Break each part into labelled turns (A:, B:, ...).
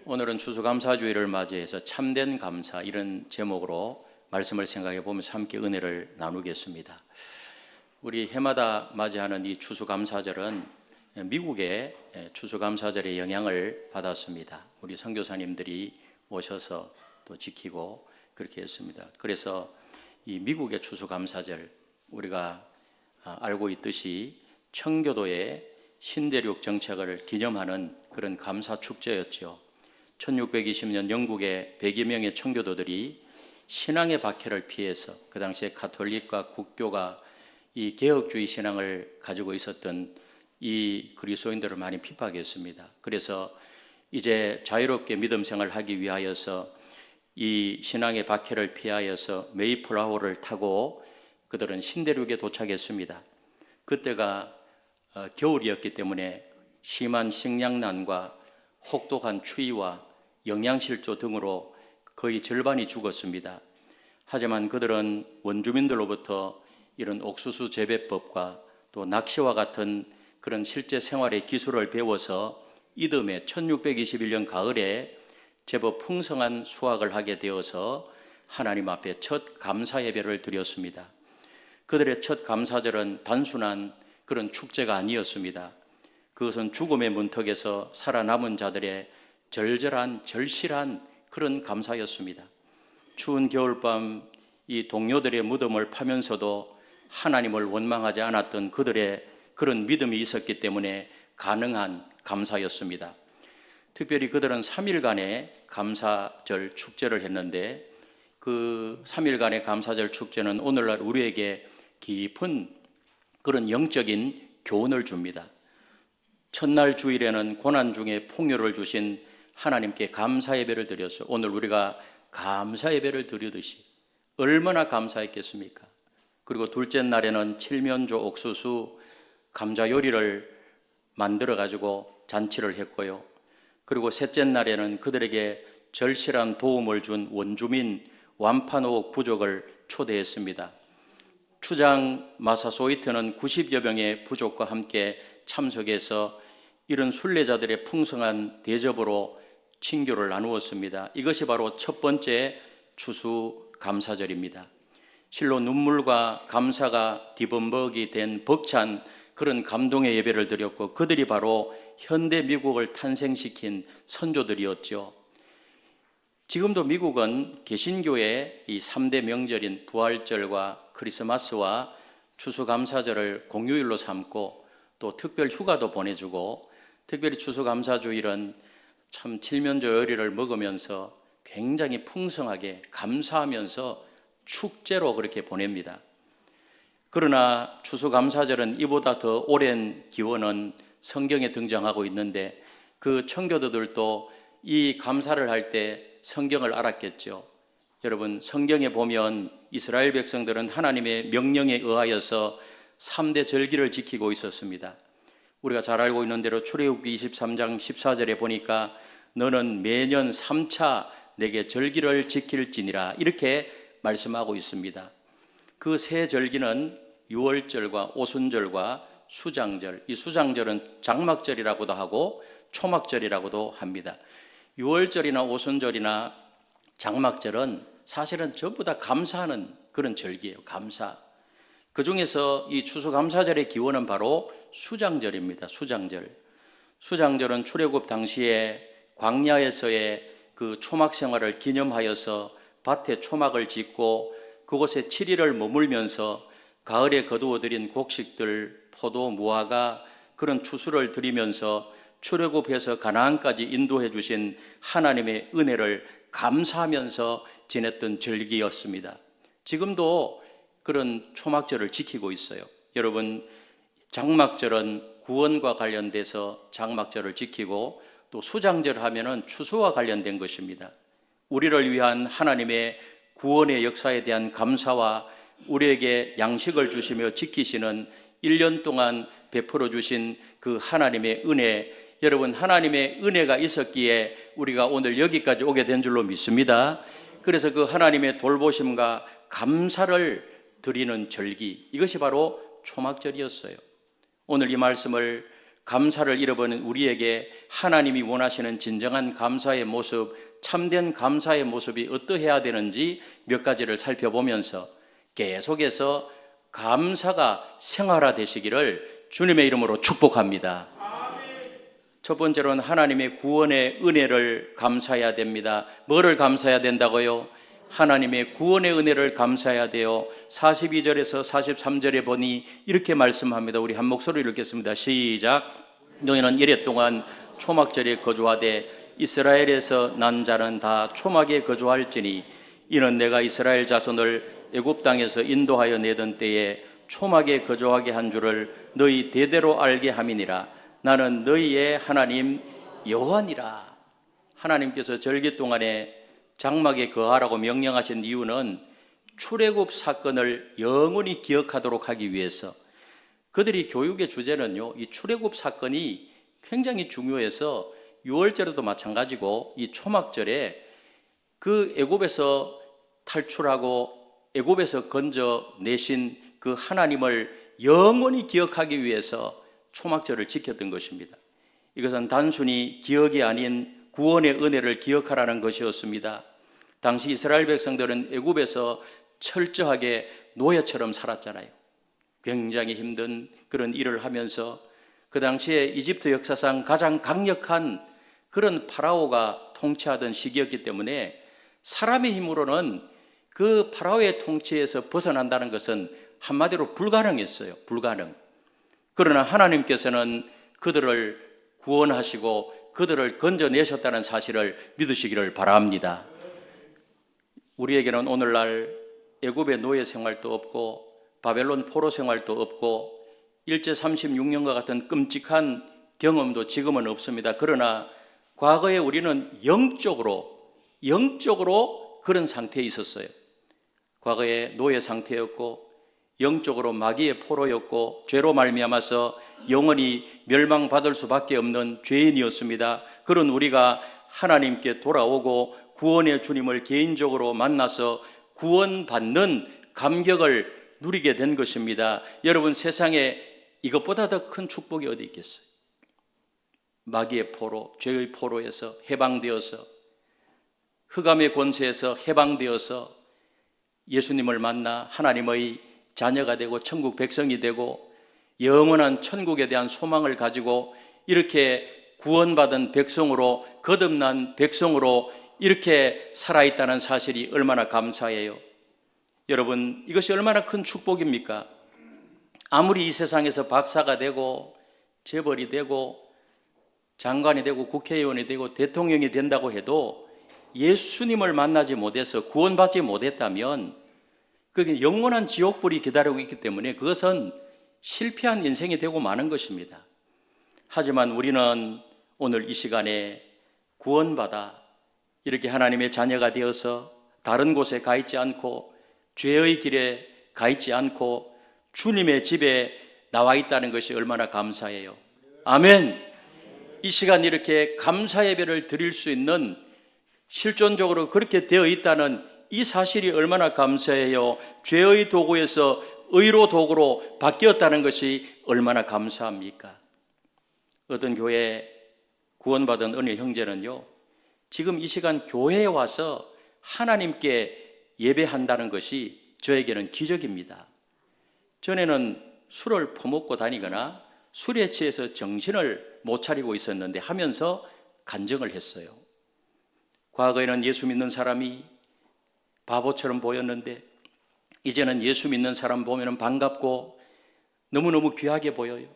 A: 오늘은 추수감사주의를 맞이해서 참된 감사 이런 제목으로 말씀을 생각해 보면서 함께 은혜를 나누겠습니다. 우리 해마다 맞이하는 이 추수감사절은 미국의 추수감사절의 영향을 받았습니다. 우리 선교사님들이 오셔서 또 지키고 그렇게 했습니다. 그래서 이 미국의 추수감사절, 우리가 알고 있듯이 청교도의 신대륙 정착을 기념하는 그런 감사 축제였죠. 1620년 영국의 100여 명의 청교도들이 신앙의 박해를 피해서, 그 당시에 가톨릭과 국교가 이 개혁주의 신앙을 가지고 있었던 이 그리스도인들을 많이 핍박했습니다. 그래서 이제 자유롭게 믿음 생활을 하기 위하여서 이 신앙의 박해를 피하여서 메이플라워를 타고 그들은 신대륙에 도착했습니다. 그때가 겨울이었기 때문에 심한 식량난과 혹독한 추위와 영양실조 등으로 거의 절반이 죽었습니다. 하지만 그들은 원주민들로부터 이런 옥수수 재배법과 또 낚시와 같은 그런 실제 생활의 기술을 배워서 이듬해 1621년 가을에 제법 풍성한 수확을 하게 되어서 하나님 앞에 첫 감사 예배를 드렸습니다. 그들의 첫 감사절은 단순한 그런 축제가 아니었습니다. 그것은 죽음의 문턱에서 살아남은 자들의 절실한 그런 감사였습니다. 추운 겨울밤 이 동료들의 무덤을 파면서도 하나님을 원망하지 않았던 그들의 그런 믿음이 있었기 때문에 가능한 감사였습니다. 특별히 그들은 3일간의 감사절 축제를 했는데 그 3일간의 감사절 축제는 오늘날 우리에게 깊은 그런 영적인 교훈을 줍니다. 첫날 주일에는 고난 중에 풍요를 주신 하나님께 감사 예배를 드렸어요. 오늘 우리가 감사 예배를 드리듯이 얼마나 감사했겠습니까? 그리고 둘째 날에는 칠면조 옥수수 감자 요리를 만들어 가지고 잔치를 했고요. 그리고 셋째 날에는 그들에게 절실한 도움을 준 원주민 완파노옥 부족을 초대했습니다. 추장 마사소이트는 90여 명의 부족과 함께 참석해서 이런 순례자들의 풍성한 대접으로 친교를 나누었습니다. 이것이 바로 첫 번째 추수감사절입니다. 실로 눈물과 감사가 뒤범벅이 된 벅찬 그런 감동의 예배를 드렸고, 그들이 바로 현대 미국을 탄생시킨 선조들이었죠. 지금도 미국은 개신교의 이 3대 명절인 부활절과 크리스마스와 추수감사절을 공휴일로 삼고 또 특별 휴가도 보내주고, 특별히 추수감사주일은 참 칠면조 요리를 먹으면서 굉장히 풍성하게 감사하면서 축제로 그렇게 보냅니다. 그러나 추수감사절은 이보다 더 오랜 기원은 성경에 등장하고 있는데, 그 청교도들도 이 감사를 할 때 성경을 알았겠죠. 여러분, 성경에 보면 이스라엘 백성들은 하나님의 명령에 의하여서 3대 절기를 지키고 있었습니다. 우리가 잘 알고 있는 대로 출애굽기 23장 14절에 보니까 너는 매년 3차 내게 절기를 지킬지니라 이렇게 말씀하고 있습니다. 그 세 절기는 유월절과 오순절과 수장절, 이 수장절은 장막절이라고도 하고 초막절이라고도 합니다. 유월절이나 오순절이나 장막절은 사실은 전부 다 감사하는 그런 절기예요. 감사. 그 중에서 이 추수감사절의 기원은 바로 수장절입니다. 수장절. 수장절은 출애굽 당시에 광야에서의 그 초막 생활을 기념하여서 밭에 초막을 짓고 그곳에 7일을 머물면서 가을에 거두어들인 곡식들, 포도, 무화과 그런 추수를 드리면서 출애굽해서 가나안까지 인도해 주신 하나님의 은혜를 감사하면서 지냈던 절기였습니다. 지금도 그런 초막절을 지키고 있어요. 여러분, 장막절은 구원과 관련돼서 장막절을 지키고, 또 수장절 하면은 추수와 관련된 것입니다. 우리를 위한 하나님의 구원의 역사에 대한 감사와 우리에게 양식을 주시며 지키시는 1년 동안 베풀어 주신 그 하나님의 은혜, 여러분, 하나님의 은혜가 있었기에 우리가 오늘 여기까지 오게 된 줄로 믿습니다. 그래서 그 하나님의 돌보심과 감사를 드리는 절기, 이것이 바로 초막절이었어요. 오늘 이 말씀을 감사를 잃어버린 우리에게 하나님이 원하시는 진정한 감사의 모습, 참된 감사의 모습이 어떠해야 되는지 몇 가지를 살펴보면서 계속해서 감사가 생활화되시기를 주님의 이름으로 축복합니다. 첫 번째로는 하나님의 구원의 은혜를 감사해야 됩니다. 뭐를 감사해야 된다고요? 하나님의 구원의 은혜를 감사해야 돼요. 42절에서 43절에 보니 이렇게 말씀합니다. 우리 한 목소리로 읽겠습니다. 시작. 너희는 이래 동안 초막절에 거주하되 이스라엘에서 난 자는 다 초막에 거주할지니 이는 내가 이스라엘 자손을 애굽 땅에서 인도하여 내던 때에 초막에 거주하게 한 줄을 너희 대대로 알게 함이니라. 나는 너희의 하나님 여호와니라. 하나님께서 절기 동안에 장막에 거하라고 명령하신 이유는 출애굽 사건을 영원히 기억하도록 하기 위해서. 그들이 교육의 주제는요, 이 출애굽 사건이 굉장히 중요해서 유월절에도 마찬가지고 이 초막절에 그 애굽에서 탈출하고 애굽에서 건져내신 그 하나님을 영원히 기억하기 위해서 초막절을 지켰던 것입니다. 이것은 단순히 기억이 아닌 구원의 은혜를 기억하라는 것이었습니다. 당시 이스라엘 백성들은 애굽에서 철저하게 노예처럼 살았잖아요. 굉장히 힘든 그런 일을 하면서 그 당시에 이집트 역사상 가장 강력한 그런 파라오가 통치하던 시기였기 때문에 사람의 힘으로는 그 파라오의 통치에서 벗어난다는 것은 한마디로 불가능했어요. 불가능. 그러나 하나님께서는 그들을 구원하시고 그들을 건져내셨다는 사실을 믿으시기를 바랍니다. 우리에게는 오늘날 애굽의 노예 생활도 없고 바벨론 포로 생활도 없고 일제 36년과 같은 끔찍한 경험도 지금은 없습니다. 그러나 과거에 우리는 영적으로 그런 상태에 있었어요. 과거에 노예 상태였고 영적으로 마귀의 포로였고 죄로 말미암아서 영원히 멸망받을 수밖에 없는 죄인이었습니다. 그런 우리가 하나님께 돌아오고 구원의 주님을 개인적으로 만나서 구원받는 감격을 누리게 된 것입니다. 여러분, 세상에 이것보다 더 큰 축복이 어디 있겠어요? 마귀의 포로, 죄의 포로에서 해방되어서 흑암의 권세에서 해방되어서 예수님을 만나 하나님의 자녀가 되고 천국 백성이 되고 영원한 천국에 대한 소망을 가지고 이렇게 구원받은 백성으로, 거듭난 백성으로 이렇게 살아있다는 사실이 얼마나 감사해요. 여러분, 이것이 얼마나 큰 축복입니까? 아무리 이 세상에서 박사가 되고 재벌이 되고 장관이 되고 국회의원이 되고 대통령이 된다고 해도 예수님을 만나지 못해서 구원받지 못했다면 그게 영원한 지옥불이 기다리고 있기 때문에 그것은 실패한 인생이 되고 마는 것입니다. 하지만 우리는 오늘 이 시간에 구원받아 이렇게 하나님의 자녀가 되어서 다른 곳에 가 있지 않고 죄의 길에 가 있지 않고 주님의 집에 나와 있다는 것이 얼마나 감사해요. 아멘. 이 시간 이렇게 감사 예배를 드릴 수 있는 실존적으로 그렇게 되어 있다는 이 사실이 얼마나 감사해요. 죄의 도구에서 의로 도구로 바뀌었다는 것이 얼마나 감사합니까? 어떤 교회 구원받은 은혜 형제는요, 지금 이 시간 교회에 와서 하나님께 예배한다는 것이 저에게는 기적입니다. 전에는 술을 퍼먹고 다니거나 술에 취해서 정신을 못 차리고 있었는데 하면서 간증을 했어요. 과거에는 예수 믿는 사람이 바보처럼 보였는데 이제는 예수 믿는 사람 보면 반갑고 너무너무 귀하게 보여요.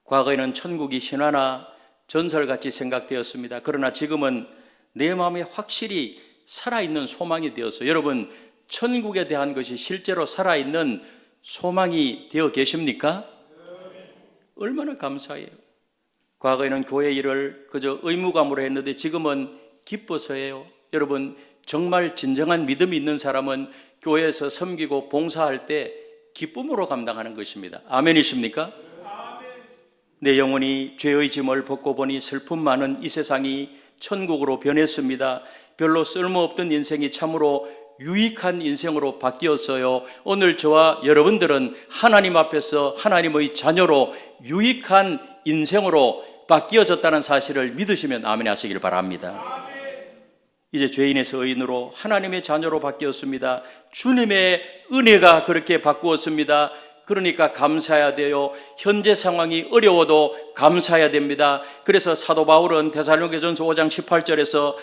A: 과거에는 천국이 신화나 전설같이 생각되었습니다. 그러나 지금은 내 마음에 확실히 살아있는 소망이 되었어요. 여러분, 천국에 대한 것이 실제로 살아있는 소망이 되어 계십니까? 얼마나 감사해요. 과거에는 교회 일을 그저 의무감으로 했는데 지금은 기뻐서 해요. 여러분, 정말 진정한 믿음이 있는 사람은 교회에서 섬기고 봉사할 때 기쁨으로 감당하는 것입니다. 아멘이십니까? 내 영혼이 죄의 짐을 벗고 보니 슬픔 많은 이 세상이 천국으로 변했습니다. 별로 쓸모없던 인생이 참으로 유익한 인생으로 바뀌었어요. 오늘 저와 여러분들은 하나님 앞에서 하나님의 자녀로 유익한 인생으로 바뀌어졌다는 사실을 믿으시면 아멘 하시길 바랍니다. 이제 죄인에서 의인으로 하나님의 자녀로 바뀌었습니다. 주님의 은혜가 그렇게 바꾸었습니다. 그러니까 감사해야 돼요. 현재 상황이 어려워도 감사해야 됩니다. 그래서 사도 바울은 데살로니가전서 5장 18절에서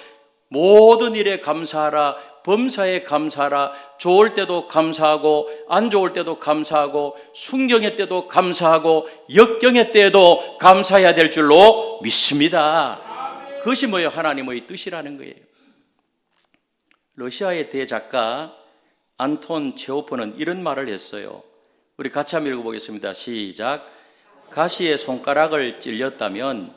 A: 모든 일에 감사하라, 범사에 감사하라, 좋을 때도 감사하고 안 좋을 때도 감사하고 순경의 때도 감사하고 역경의 때에도 감사해야 될 줄로 믿습니다. 그것이 뭐예요? 하나님의 뜻이라는 거예요. 러시아의 대작가 안톤 체호프는 이런 말을 했어요. 우리 같이 한번 읽어보겠습니다. 시작. 가시에 손가락을 찔렸다면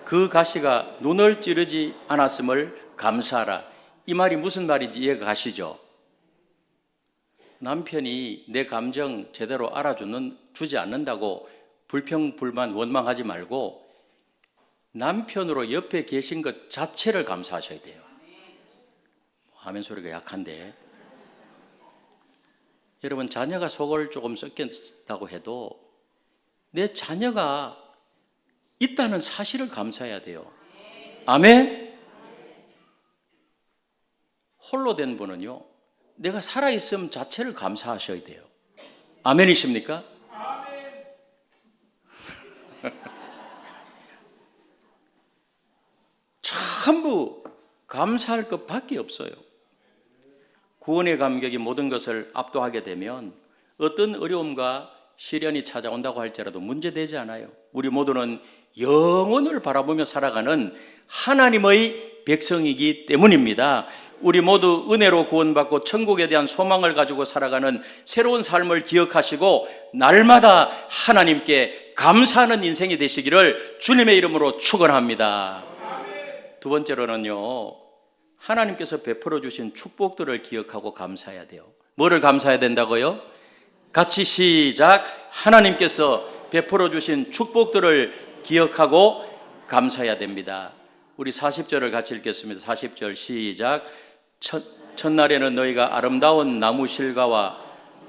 A: 그 가시가 눈을 찌르지 않았음을 감사하라. 이 말이 무슨 말인지 이해가 가시죠? 남편이 내 감정 제대로 주지 않는다고 불평불만 원망하지 말고 남편으로 옆에 계신 것 자체를 감사하셔야 돼요. 아멘 소리가 약한데, 여러분 자녀가 속을 조금 썩겠다고 해도 내 자녀가 있다는 사실을 감사해야 돼요. 아멘. 홀로 된 분은요, 내가 살아있음 자체를 감사하셔야 돼요. 아멘이십니까? 아멘. 전부 감사할 것밖에 없어요. 구원의 감격이 모든 것을 압도하게 되면 어떤 어려움과 시련이 찾아온다고 할지라도 문제되지 않아요. 우리 모두는 영원을 바라보며 살아가는 하나님의 백성이기 때문입니다. 우리 모두 은혜로 구원받고 천국에 대한 소망을 가지고 살아가는 새로운 삶을 기억하시고 날마다 하나님께 감사하는 인생이 되시기를 주님의 이름으로 축원합니다. 두 번째로는요, 하나님께서 베풀어 주신 축복들을 기억하고 감사해야 돼요. 뭐를 감사해야 된다고요? 같이 시작. 하나님께서 베풀어 주신 축복들을 기억하고 감사해야 됩니다. 우리 40절을 같이 읽겠습니다. 40절 시작. 첫날에는 너희가 아름다운 나무 실과와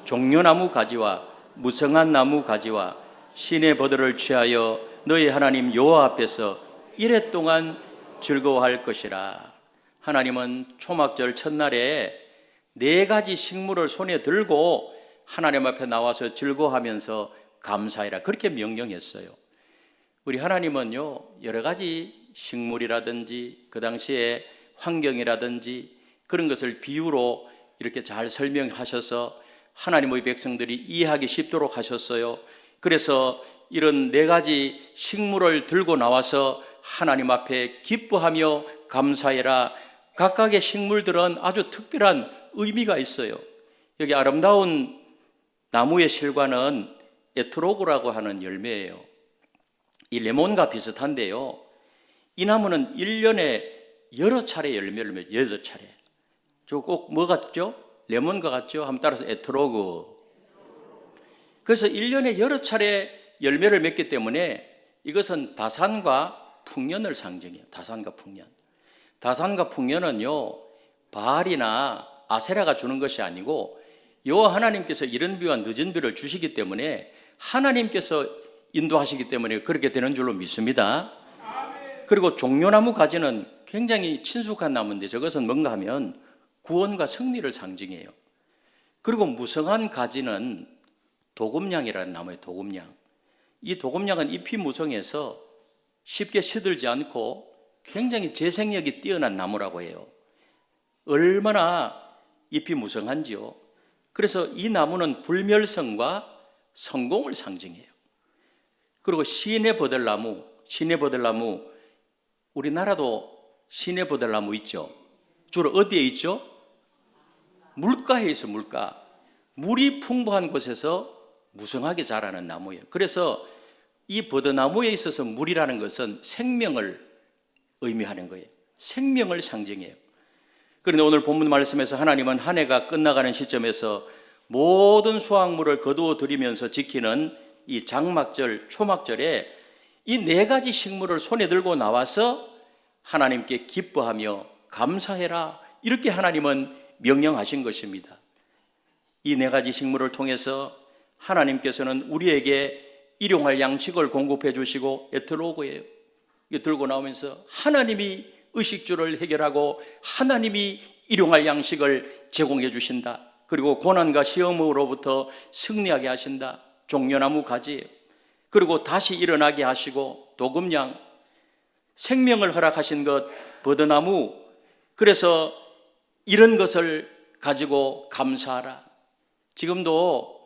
A: 종려나무 가지와 무성한 나무 가지와 신의 버들을 취하여 너희 하나님 여호와 앞에서 이래 동안 즐거워할 것이라. 하나님은 초막절 첫날에 4가지 식물을 손에 들고 하나님 앞에 나와서 즐거워하면서 감사해라, 그렇게 명령했어요. 우리 하나님은요, 여러 가지 식물이라든지 그 당시에 환경이라든지 그런 것을 비유로 이렇게 잘 설명하셔서 하나님의 백성들이 이해하기 쉽도록 하셨어요. 그래서 이런 4가지 식물을 들고 나와서 하나님 앞에 기뻐하며 감사해라. 각각의 식물들은 아주 특별한 의미가 있어요. 여기 아름다운 나무의 실과는 에트로그라고 하는 열매예요. 이 레몬과 비슷한데요, 이 나무는 1년에 여러 차례 열매를 맺어요. 8차례. 저 꼭 뭐 같죠? 레몬과 같죠? 한번 따라서 에트로그. 그래서 1년에 여러 차례 열매를 맺기 때문에 이것은 다산과 풍년을 상징해요. 다산과 풍년. 다산과 풍년은요, 바알이나 아세라가 주는 것이 아니고 여호와 하나님께서 이른 비와 늦은 비를 주시기 때문에 하나님께서 인도하시기 때문에 그렇게 되는 줄로 믿습니다. 그리고 종려나무 가지는 굉장히 친숙한 나무인데 저것은 뭔가 하면 구원과 승리를 상징해요. 그리고 무성한 가지는 도금냥이라는 나무예요. 도금냥. 이 도금냥은 잎이 무성해서 쉽게 시들지 않고 굉장히 재생력이 뛰어난 나무라고 해요. 얼마나 잎이 무성한지요. 그래서 이 나무는 불멸성과 성공을 상징해요. 그리고 시내버들나무, 우리나라도 시내버들나무 있죠. 주로 어디에 있죠? 물가에 있어. 물가. 물이 풍부한 곳에서 무성하게 자라는 나무예요. 그래서 이 버드나무에 있어서 물이라는 것은 생명을 의미하는 거예요. 생명을 상징해요. 그런데 오늘 본문 말씀에서 하나님은 한 해가 끝나가는 시점에서 모든 수확물을 거두어 들이면서 지키는 이 장막절, 초막절에 이 4가지 식물을 손에 들고 나와서 하나님께 기뻐하며 감사해라, 이렇게 하나님은 명령하신 것입니다. 이 4가지 식물을 통해서 하나님께서는 우리에게 일용할 양식을 공급해 주시고 에트로그예요. 이거 들고 나오면서 하나님이 의식주를 해결하고 하나님이 일용할 양식을 제공해 주신다. 그리고 고난과 시험으로부터 승리하게 하신다. 종려나무 가지예요. 그리고 다시 일어나게 하시고 도금양, 생명을 허락하신 것, 버드나무. 그래서 이런 것을 가지고 감사하라. 지금도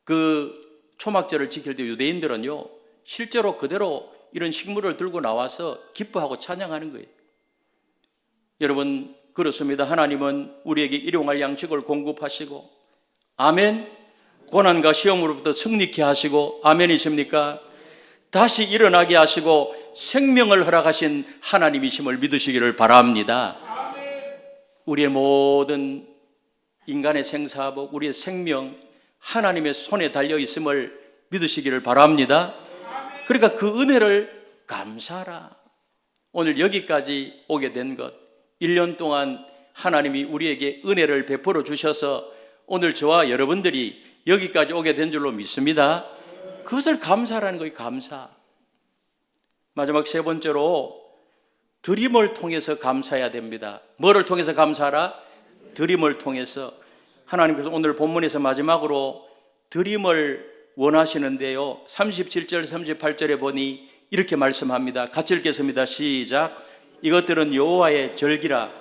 A: 그 초막절을 지킬 때 유대인들은요, 실제로 그대로 이런 식물을 들고 나와서 기뻐하고 찬양하는 거예요. 여러분, 그렇습니다. 하나님은 우리에게 일용할 양식을 공급하시고, 아멘. 고난과 시험으로부터 승리케 하시고, 아멘이십니까? 다시 일어나게 하시고 생명을 허락하신 하나님이심을 믿으시기를 바랍니다. 우리의 모든 인간의 생사복, 우리의 생명 하나님의 손에 달려 있음을 믿으시기를 바랍니다. 그러니까 그 은혜를 감사하라. 오늘 여기까지 오게 된 것, 1년 동안 하나님이 우리에게 은혜를 베풀어 주셔서 오늘 저와 여러분들이 여기까지 오게 된 줄로 믿습니다. 그것을 감사하라는 거예요. 감사. 마지막 세 번째로 드림을 통해서 감사해야 됩니다. 뭐를 통해서 감사하라? 드림을 통해서. 하나님께서 오늘 본문에서 마지막으로 드림을 원하시는데요, 37절 38절에 보니 이렇게 말씀합니다. 같이 읽겠습니다. 시작. 이것들은 여호와의 절기라.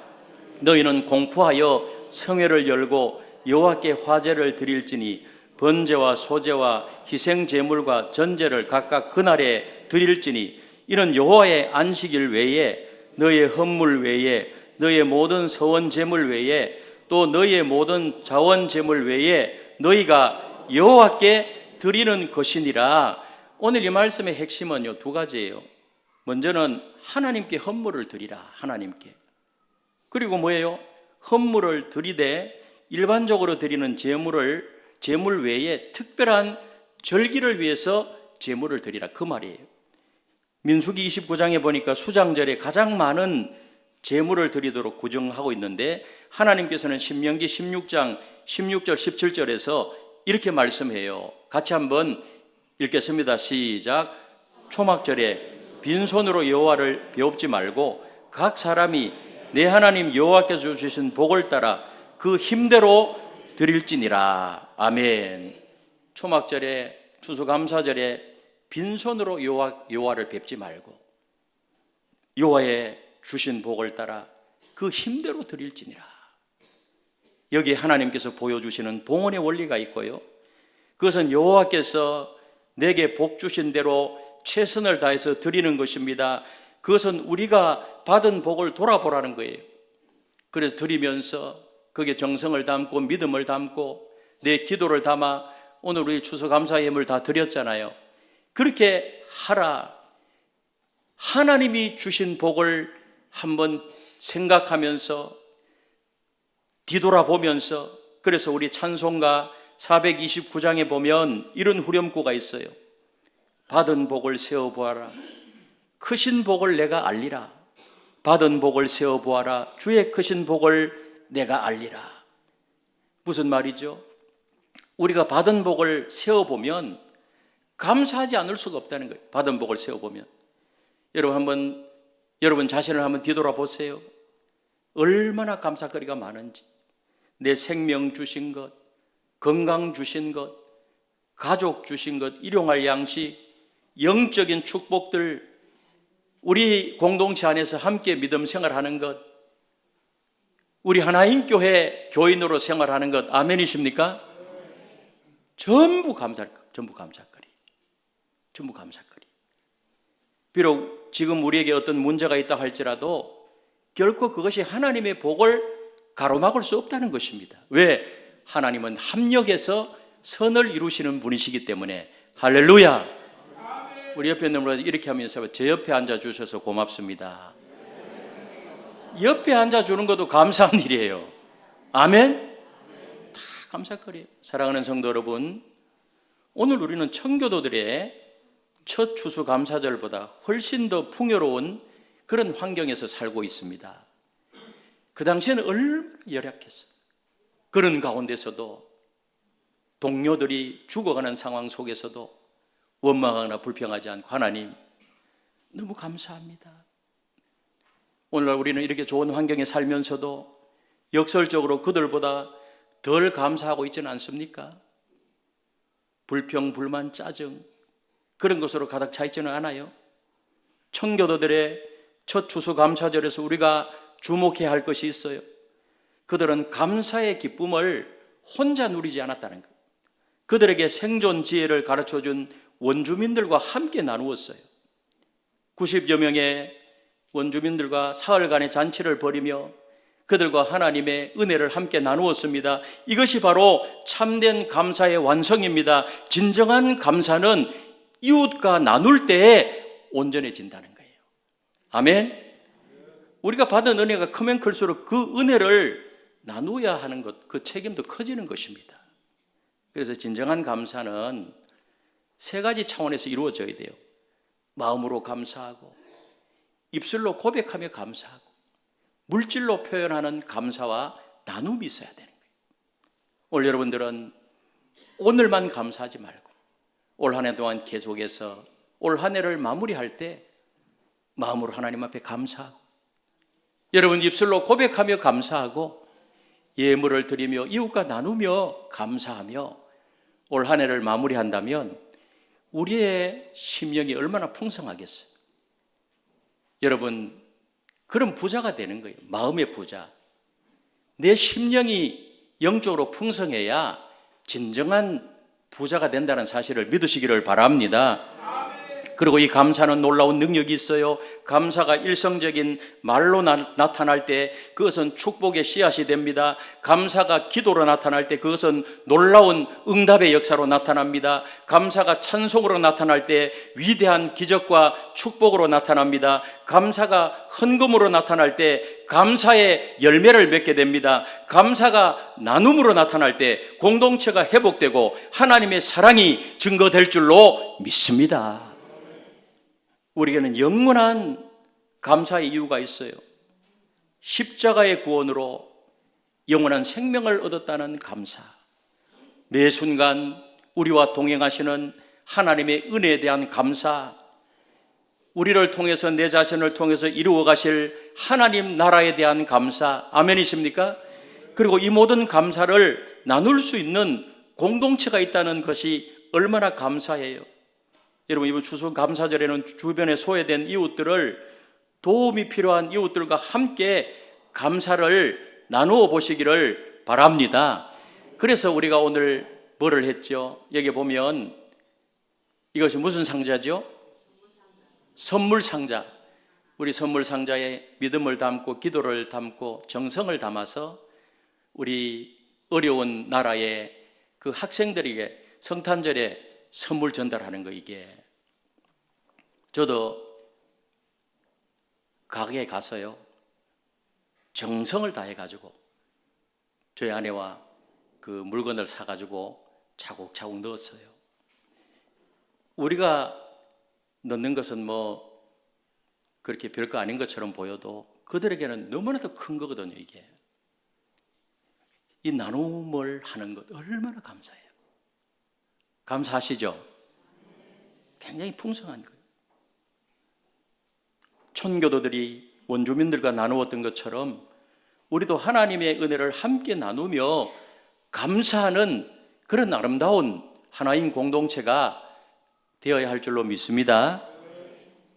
A: 너희는 공포하여 성회를 열고 여호와께 화제를 드릴지니 번제와 소제와 희생 제물과 전제를 각각 그날에 드릴지니 이는 여호와의 안식일 외에 너희의 헌물 외에 너희의 모든 서원 제물 외에 또 너희의 모든 자원 제물 외에 너희가 여호와께 드리는 것이니라. 오늘 이 말씀의 핵심은요, 두 가지예요. 먼저는 하나님께 헌물을 드리라. 하나님께. 그리고 뭐예요? 헌물을 드리되 일반적으로 드리는 제물 외에 특별한 절기를 위해서 제물을 드리라. 그 말이에요. 민수기 29장에 보니까 수장절에 가장 많은 제물을 드리도록 구정하고 있는데 하나님께서는 신명기 16장 16절 17절에서 이렇게 말씀해요. 같이 한번 읽겠습니다. 시작. 초막절에 빈손으로 여호와를 배웁지 말고 각 사람이 내 하나님 여호와께서 주신 복을 따라 그 힘대로 드릴지니라. 아멘. 초막절에 추수감사절에 빈손으로 여호와를 뵙지 말고 여호와의 주신 복을 따라 그 힘대로 드릴지니라. 여기 하나님께서 보여주시는 봉헌의 원리가 있고요, 그것은 여호와께서 내게 복 주신 대로 최선을 다해서 드리는 것입니다. 그것은 우리가 받은 복을 돌아보라는 거예요. 그래서 드리면서 거기에 정성을 담고 믿음을 담고 내 기도를 담아 오늘 우리 추수감사 예물 다 드렸잖아요. 그렇게 하라. 하나님이 주신 복을 한번 생각하면서 뒤돌아보면서, 그래서 우리 찬송가 429장에 보면 이런 후렴구가 있어요. 받은 복을 세어보아라. 크신 복을 내가 알리라. 받은 복을 세어보아라. 주의 크신 복을 내가 알리라. 무슨 말이죠? 우리가 받은 복을 세어보면 감사하지 않을 수가 없다는 거예요. 받은 복을 세어보면. 여러분 자신을 한번 뒤돌아보세요. 얼마나 감사거리가 많은지. 내 생명 주신 것, 건강 주신 것, 가족 주신 것, 일용할 양식, 영적인 축복들, 우리 공동체 안에서 함께 믿음 생활하는 것, 우리 하나인 교회 교인으로 생활하는 것, 아멘이십니까? 전부 감사거리. 전부 감사거리. 비록 지금 우리에게 어떤 문제가 있다 할지라도 결코 그것이 하나님의 복을 가로막을 수 없다는 것입니다. 왜? 하나님은 합력해서 선을 이루시는 분이시기 때문에. 할렐루야. 우리 옆에 있는 분들 이렇게 하면서 제 옆에 앉아주셔서 고맙습니다. 옆에 앉아주는 것도 감사한 일이에요. 아멘? 다 감사거리예요. 사랑하는 성도 여러분, 오늘 우리는 청교도들의 첫 추수감사절보다 훨씬 더 풍요로운 그런 환경에서 살고 있습니다. 그 당시에는 얼마나 열악했어요. 그런 가운데서도 동료들이 죽어가는 상황 속에서도 원망하거나 불평하지 않고 하나님 너무 감사합니다. 오늘날 우리는 이렇게 좋은 환경에 살면서도 역설적으로 그들보다 덜 감사하고 있지는 않습니까? 불평, 불만, 짜증 그런 것으로 가득 차 있지는 않아요? 청교도들의 첫 추수감사절에서 우리가 주목해야 할 것이 있어요. 그들은 감사의 기쁨을 혼자 누리지 않았다는 것. 그들에게 생존 지혜를 가르쳐준 원주민들과 함께 나누었어요. 90여 명의 원주민들과 사흘간의 잔치를 벌이며 그들과 하나님의 은혜를 함께 나누었습니다. 이것이 바로 참된 감사의 완성입니다. 진정한 감사는 이웃과 나눌 때에 온전해진다는 거예요. 아멘. 우리가 받은 은혜가 크면 클수록 그 은혜를 나누어야 하는 것, 그 책임도 커지는 것입니다. 그래서 진정한 감사는 세 가지 차원에서 이루어져야 돼요. 마음으로 감사하고, 입술로 고백하며 감사하고, 물질로 표현하는 감사와 나눔이 있어야 되는 거예요. 오늘 여러분들은 오늘만 감사하지 말고 올 한 해 동안 계속해서 올 한 해를 마무리할 때 마음으로 하나님 앞에 감사하고, 여러분 입술로 고백하며 감사하고, 예물을 드리며 이웃과 나누며 감사하며 올 한 해를 마무리한다면 우리의 심령이 얼마나 풍성하겠어요. 여러분 그런 부자가 되는 거예요. 마음의 부자. 내 심령이 영적으로 풍성해야 진정한 부자가 된다는 사실을 믿으시기를 바랍니다. 그리고 이 감사는 놀라운 능력이 있어요. 감사가 일성적인 말로 나타날 때 그것은 축복의 씨앗이 됩니다. 감사가 기도로 나타날 때 그것은 놀라운 응답의 역사로 나타납니다. 감사가 찬송으로 나타날 때 위대한 기적과 축복으로 나타납니다. 감사가 헌금으로 나타날 때 감사의 열매를 맺게 됩니다. 감사가 나눔으로 나타날 때 공동체가 회복되고 하나님의 사랑이 증거될 줄로 믿습니다. 우리에게는 영원한 감사의 이유가 있어요. 십자가의 구원으로 영원한 생명을 얻었다는 감사. 매 순간 우리와 동행하시는 하나님의 은혜에 대한 감사. 우리를 통해서 내 자신을 통해서 이루어 가실 하나님 나라에 대한 감사. 아멘이십니까? 그리고 이 모든 감사를 나눌 수 있는 공동체가 있다는 것이 얼마나 감사해요. 여러분 이번 추수감사절에는 주변에 소외된 이웃들을, 도움이 필요한 이웃들과 함께 감사를 나누어 보시기를 바랍니다. 그래서 우리가 오늘 뭐를 했죠? 여기 보면 이것이 무슨 상자죠? 선물 상자. 우리 선물 상자에 믿음을 담고 기도를 담고 정성을 담아서 우리 어려운 나라의 그 학생들에게 성탄절에 선물 전달하는 거. 이게 저도 가게에 가서요 정성을 다해가지고 저희 아내와 그 물건을 사가지고 차곡차곡 넣었어요. 우리가 넣는 것은 뭐 그렇게 별거 아닌 것처럼 보여도 그들에게는 너무나도 큰 거거든요. 이게 이 나눔을 하는 것 얼마나 감사해요. 감사하시죠? 굉장히 풍성한 거예요. 천교도들이 원주민들과 나누었던 것처럼 우리도 하나님의 은혜를 함께 나누며 감사하는 그런 아름다운 하나인 공동체가 되어야 할 줄로 믿습니다.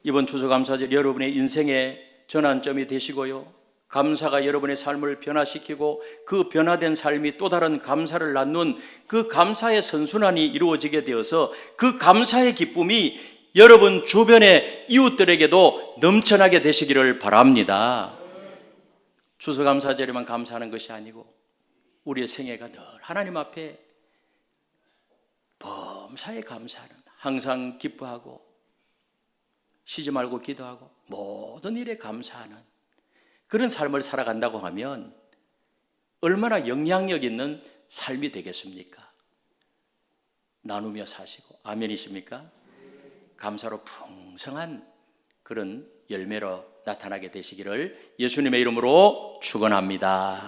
A: 이번 추수감사절 여러분의 인생의 전환점이 되시고요, 감사가 여러분의 삶을 변화시키고 그 변화된 삶이 또 다른 감사를 낳는 그 감사의 선순환이 이루어지게 되어서 그 감사의 기쁨이 여러분 주변의 이웃들에게도 넘쳐나게 되시기를 바랍니다. 추수감사절에만 감사하는 것이 아니고 우리의 생애가 늘 하나님 앞에 범사에 감사하는, 항상 기뻐하고 쉬지 말고 기도하고 모든 일에 감사하는 그런 삶을 살아간다고 하면 얼마나 영향력 있는 삶이 되겠습니까? 나누며 사시고. 아멘이십니까? 감사로 풍성한 그런 열매로 나타나게 되시기를 예수님의 이름으로 축원합니다.